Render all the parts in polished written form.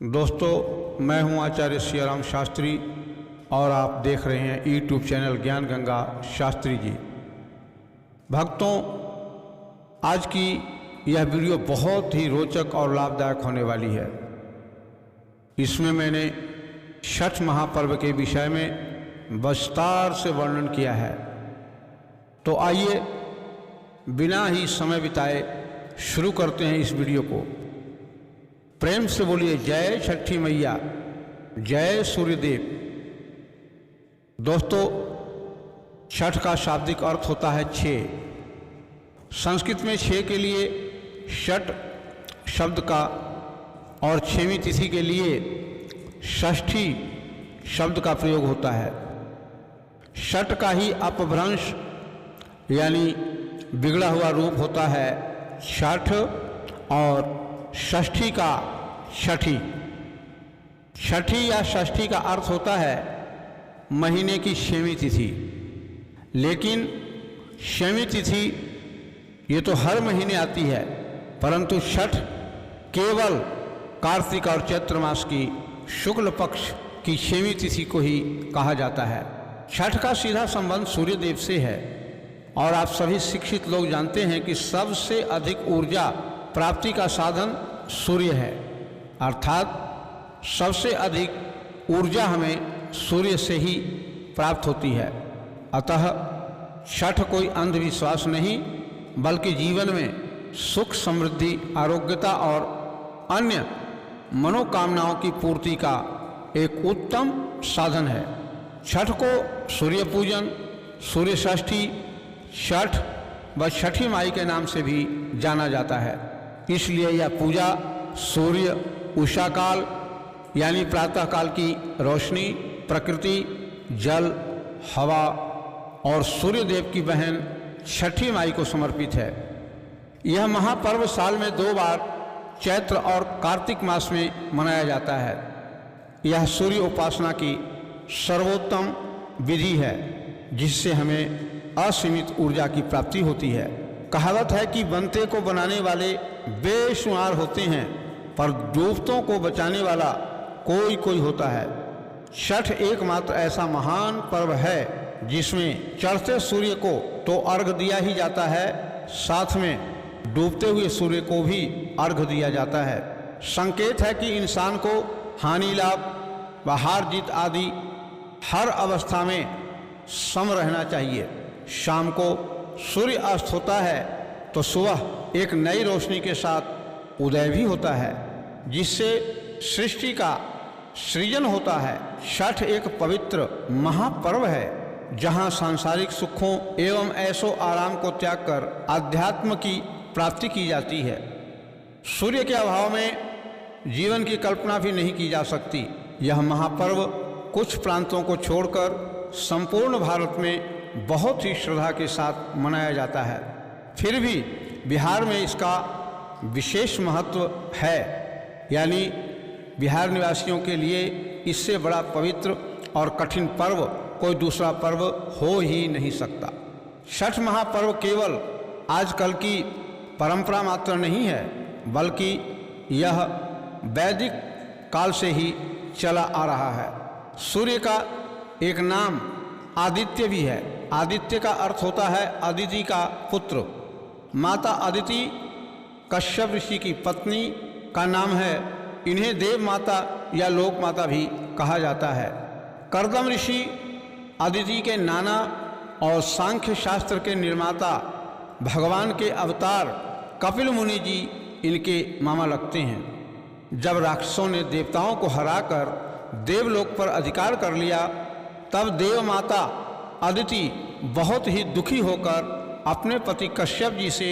दोस्तों, मैं हूं आचार्य सियाराम शास्त्री और आप देख रहे हैं यूट्यूब चैनल ज्ञान गंगा शास्त्री जी। भक्तों, आज की यह वीडियो बहुत ही रोचक और लाभदायक होने वाली है। इसमें मैंने छठ महापर्व के विषय में विस्तार से वर्णन किया है। तो आइए बिना ही समय बिताए शुरू करते हैं इस वीडियो को। प्रेम से बोलिए जय छठी मैया, जय सूर्यदेव। दोस्तों, छठ का शाब्दिक अर्थ होता है 6। संस्कृत में 6 के लिए छठ शब्द का और 6वीं तिथि के लिए षष्ठी शब्द का प्रयोग होता है। छठ का ही अपभ्रंश यानी बिगड़ा हुआ रूप होता है छठ, और षष्ठी का छठी। छठी या षष्ठी का अर्थ होता है महीने की 6वीं तिथि। लेकिन 6वीं तिथि ये तो हर महीने आती है, परंतु छठ केवल कार्तिक और चैत्र मास की शुक्ल पक्ष की 6वीं तिथि को ही कहा जाता है। छठ का सीधा संबंध सूर्यदेव से है, और आप सभी शिक्षित लोग जानते हैं कि सबसे अधिक ऊर्जा प्राप्ति का साधन सूर्य है। अर्थात सबसे अधिक ऊर्जा हमें सूर्य से ही प्राप्त होती है। अतः छठ कोई अंधविश्वास नहीं, बल्कि जीवन में सुख, समृद्धि, आरोग्यता और अन्य मनोकामनाओं की पूर्ति का एक उत्तम साधन है। छठ को सूर्य पूजन, सूर्य षष्ठी, छठ व छठी माई के नाम से भी जाना जाता है। इसलिए यह पूजा सूर्य, उषा काल यानी प्रातः काल की रोशनी, प्रकृति, जल, हवा और सूर्यदेव की बहन छठी माई को समर्पित है। यह महापर्व साल में 2 बार चैत्र और कार्तिक मास में मनाया जाता है। यह सूर्य उपासना की सर्वोत्तम विधि है, जिससे हमें असीमित ऊर्जा की प्राप्ति होती है। कहावत है कि बनते को बनाने वाले बेशुमार होते हैं, पर डूबतों को बचाने वाला कोई कोई होता है। छठ एकमात्र ऐसा महान पर्व है जिसमें चढ़ते सूर्य को तो अर्घ दिया ही जाता है, साथ में डूबते हुए सूर्य को भी अर्घ दिया जाता है। संकेत है कि इंसान को हानि लाभ व हार जीत आदि हर अवस्था में सम रहना चाहिए। शाम को सूर्य अस्त होता है तो सुबह एक नई रोशनी के साथ उदय भी होता है, जिससे सृष्टि का सृजन होता है। छठ एक पवित्र महापर्व है, जहां सांसारिक सुखों एवं ऐशो आराम को त्याग कर आध्यात्म की प्राप्ति की जाती है। सूर्य के अभाव में जीवन की कल्पना भी नहीं की जा सकती। यह महापर्व कुछ प्रांतों को छोड़कर संपूर्ण भारत में बहुत ही श्रद्धा के साथ मनाया जाता है। फिर भी बिहार में इसका विशेष महत्व है, यानी बिहार निवासियों के लिए इससे बड़ा पवित्र और कठिन पर्व कोई दूसरा पर्व हो ही नहीं सकता। छठ महापर्व केवल आजकल की परंपरा मात्र नहीं है, बल्कि यह वैदिक काल से ही चला आ रहा है। सूर्य का एक नाम आदित्य भी है। आदित्य का अर्थ होता है अदिति का पुत्र। माता अदिति कश्यप ऋषि की पत्नी का नाम है। इन्हें देव माता या लोक माता भी कहा जाता है। कर्दम ऋषि अदिति के नाना और सांख्य शास्त्र के निर्माता भगवान के अवतार कपिल मुनि जी इनके मामा लगते हैं। जब राक्षसों ने देवताओं को हराकर देवलोक पर अधिकार कर लिया, तब देव माता अदिति बहुत ही दुखी होकर अपने पति कश्यप जी से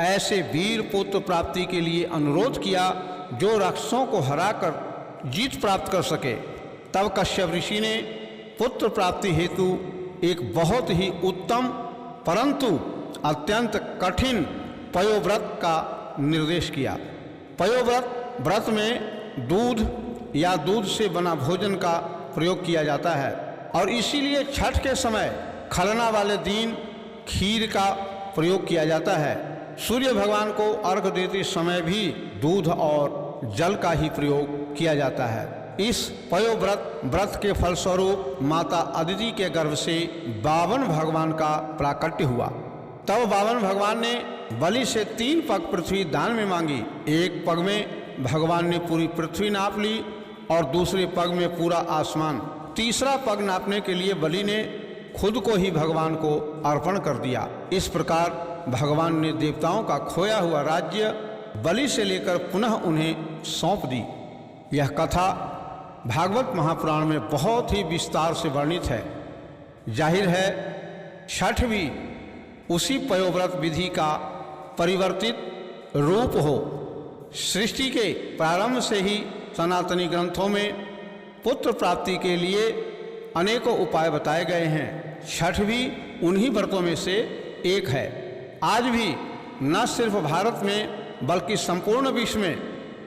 ऐसे वीर पुत्र प्राप्ति के लिए अनुरोध किया जो राक्षसों को हराकर जीत प्राप्त कर सके। तब कश्यप ऋषि ने पुत्र प्राप्ति हेतु एक बहुत ही उत्तम परंतु अत्यंत कठिन पयोव्रत का निर्देश किया। पयोव्रत में दूध या दूध से बना भोजन का प्रयोग किया जाता है, और इसीलिए छठ के समय खलना वाले दिन खीर का प्रयोग किया जाता है। सूर्य भगवान को अर्घ देते समय भी दूध और जल का ही प्रयोग किया जाता है। इस पयोव्रत के फलस्वरूप माता अदिति के गर्भ से 52 भगवान का प्राकट्य हुआ। तब 52 भगवान ने बलि से 3 पग पृथ्वी दान में मांगी। एक पग में भगवान ने पूरी पृथ्वी नाप ली और दूसरे पग में पूरा आसमान। तीसरा पग नापने के लिए बलि ने खुद को ही भगवान को अर्पण कर दिया। इस प्रकार भगवान ने देवताओं का खोया हुआ राज्य बलि से लेकर पुनः उन्हें सौंप दी। यह कथा भागवत महापुराण में बहुत ही विस्तार से वर्णित है। जाहिर है छठ भी उसी पयोव्रत विधि का परिवर्तित रूप हो। सृष्टि के प्रारंभ से ही सनातनी ग्रंथों में पुत्र प्राप्ति के लिए अनेकों उपाय बताए गए हैं। छठ भी उन्हीं व्रतों में से एक है। आज भी न सिर्फ भारत में बल्कि संपूर्ण विश्व में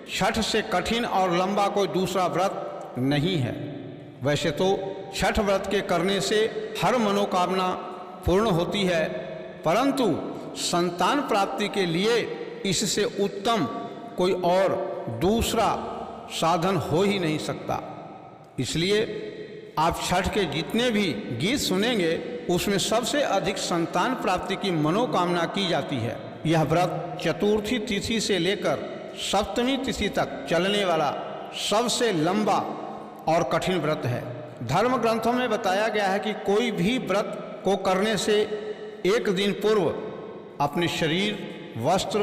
छठ से कठिन और लंबा कोई दूसरा व्रत नहीं है। वैसे तो छठ व्रत के करने से हर मनोकामना पूर्ण होती है, परंतु संतान प्राप्ति के लिए इससे उत्तम कोई और दूसरा साधन हो ही नहीं सकता। इसलिए आप छठ के जितने भी गीत सुनेंगे उसमें सबसे अधिक संतान प्राप्ति की मनोकामना की जाती है। यह व्रत चतुर्थी तिथि से लेकर सप्तमी तिथि तक चलने वाला सबसे लंबा और कठिन व्रत है। धर्म ग्रंथों में बताया गया है कि कोई भी व्रत को करने से एक दिन पूर्व अपने शरीर, वस्त्र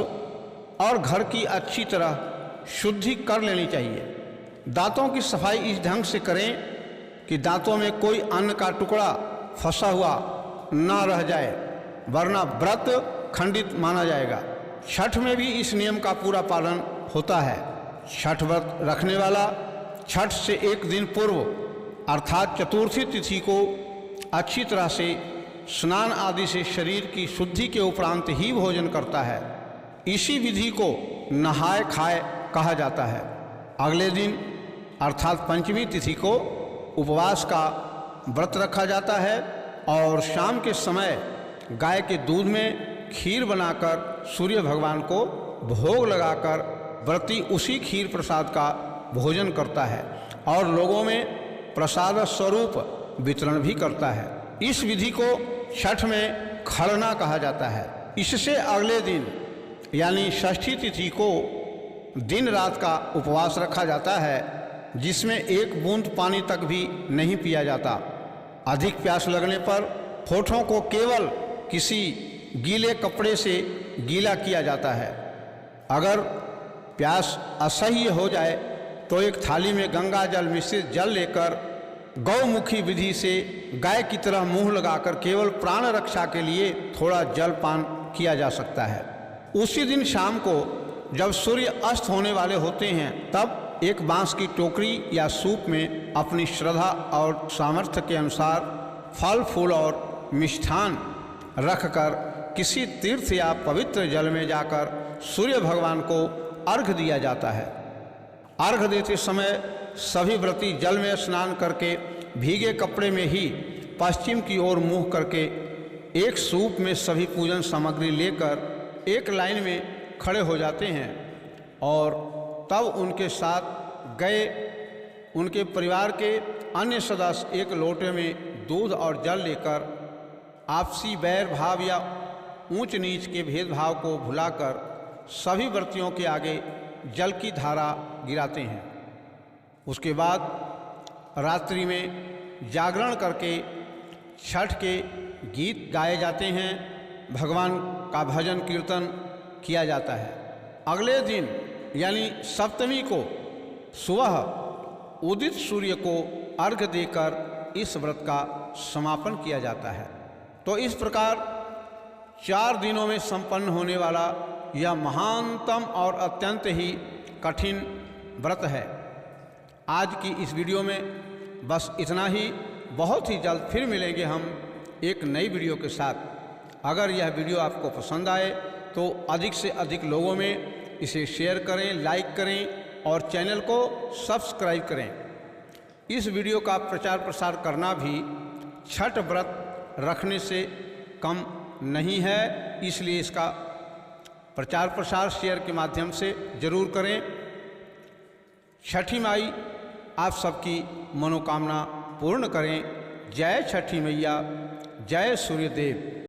और घर की अच्छी तरह शुद्धि कर लेनी चाहिए। दांतों की सफाई इस ढंग से करें कि दांतों में कोई अन्न का टुकड़ा फंसा हुआ ना रह जाए, वरना व्रत खंडित माना जाएगा। छठ में भी इस नियम का पूरा पालन होता है। छठ व्रत रखने वाला छठ से एक दिन पूर्व अर्थात चतुर्थी तिथि को अच्छी तरह से स्नान आदि से शरीर की शुद्धि के उपरांत ही भोजन करता है। इसी विधि को नहाय खाए कहा जाता है। अगले दिन अर्थात पंचमी तिथि को उपवास का व्रत रखा जाता है और शाम के समय गाय के दूध में खीर बनाकर सूर्य भगवान को भोग लगाकर व्रती उसी खीर प्रसाद का भोजन करता है और लोगों में प्रसाद स्वरूप वितरण भी करता है। इस विधि को छठ में खरना कहा जाता है। इससे अगले दिन यानी षष्ठी तिथि को दिन रात का उपवास रखा जाता है, जिसमें एक बूंद पानी तक भी नहीं पिया जाता। अधिक प्यास लगने पर होठों को केवल किसी गीले कपड़े से गीला किया जाता है। अगर प्यास असह्य हो जाए तो एक थाली में गंगा जल मिश्रित जल लेकर गौमुखी विधि से गाय की तरह मुंह लगाकर केवल प्राण रक्षा के लिए थोड़ा जल पान किया जा सकता है। उसी दिन शाम को जब सूर्य अस्त होने वाले होते हैं तब एक बांस की टोकरी या सूप में अपनी श्रद्धा और सामर्थ्य के अनुसार फल फूल और मिष्ठान रखकर किसी तीर्थ या पवित्र जल में जाकर सूर्य भगवान को अर्घ दिया जाता है। अर्घ देते समय सभी व्रती जल में स्नान करके भीगे कपड़े में ही पश्चिम की ओर मुँह करके एक सूप में सभी पूजन सामग्री लेकर एक लाइन में खड़े हो जाते हैं और तब उनके साथ गए उनके परिवार के अन्य सदस्य एक लोटे में दूध और जल लेकर आपसी बैर भाव या ऊंच नीच के भेदभाव को भुलाकर सभी व्रतियों के आगे जल की धारा गिराते हैं। उसके बाद रात्रि में जागरण करके छठ के गीत गाए जाते हैं, भगवान का भजन कीर्तन किया जाता है। अगले दिन यानी सप्तमी को सुबह उदित सूर्य को अर्घ देकर इस व्रत का समापन किया जाता है। तो इस प्रकार 4 दिनों में संपन्न होने वाला यह महानतम और अत्यंत ही कठिन व्रत है। आज की इस वीडियो में बस इतना ही। बहुत ही जल्द फिर मिलेंगे हम एक नई वीडियो के साथ। अगर यह वीडियो आपको पसंद आए तो अधिक से अधिक लोगों में इसे शेयर करें, लाइक करें और चैनल को सब्सक्राइब करें। इस वीडियो का प्रचार प्रसार करना भी छठ व्रत रखने से कम नहीं है, इसलिए इसका प्रचार प्रसार शेयर के माध्यम से जरूर करें। छठी माई आप सबकी मनोकामना पूर्ण करें। जय छठी मैया, जय सूर्यदेव।